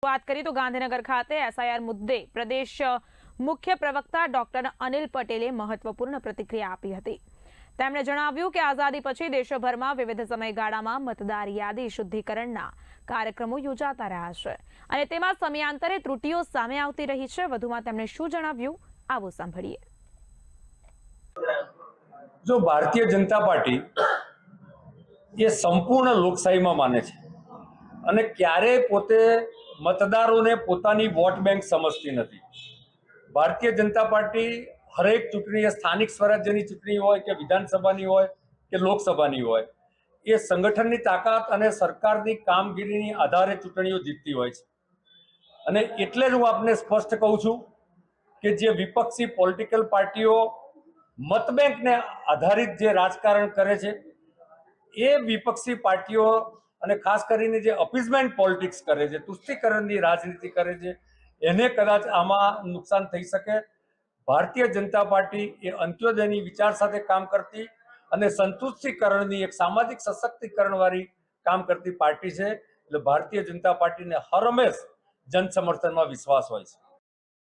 વાત કરી તો ગાંધીનગર ખાતે એસઆઈઆર મુદ્દે પ્રદેશ મુખ્ય પ્રવક્તા ડોક્ટર અનિલ પટેલે મહત્વપૂર્ણ પ્રતિક્રિયા આપી હતી। તેમણે જણાવ્યું કે આઝાદી પછી દેશભરમાં વિવિધ સમયગાળામાં મતદાર યાદી શુદ્ધિકરણના કાર્યક્રમો યોજાતા રહ્યા છે અને તેમાં સમયાંતરે ત્રુટિઓ સામે આવતી રહી છે। વધુમાં તેમણે શું જણાવ્યું આવો સાંભળીએ। जो भारतीय जनता पार्टी ये संपूर्ण लोकशाहीमां माने छे અને ક્યારેય પોતે મતદારોને પોતાની વોટ બેંક સમજતી નથી। ભારતીય જનતા પાર્ટી હરેક ચૂંટણી, સ્થાનિક સ્વરાજ્યની ચૂંટણી હોય કે વિધાનસભાની હોય કે લોકસભાની હોય, એ સંગઠનની તાકાત અને સરકારની કામગીરીની આધારે ચૂંટણીઓ જીતતી હોય છે। અને એટલે જ હું આપને સ્પષ્ટ કહું છું કે જે વિપક્ષી પોલિટિકલ પાર્ટીઓ મતબેંકને આધારિત જે રાજકારણ કરે છે, એ વિપક્ષી પાર્ટીઓ અને ખાસ કરીને જે અપીઝમેન્ટ પોલિટિક્સ કરે છે, તુષ્ટિકરણની રાજનીતિ કરે છે, એને કદાચ આમાં નુકસાન થઈ શકે। ભારતીય જનતા પાર્ટી એ અંત્યોદયની વિચાર સાથે કામ કરતી અને સંતુષ્ટિકરણની એક સામાજિક સશક્તિકરણવાળી કામ કરતી પાર્ટી છે। એટલે ભારતીય જનતા પાર્ટીને હર હંમેશ જન સમર્થનમાં વિશ્વાસ હોય છે।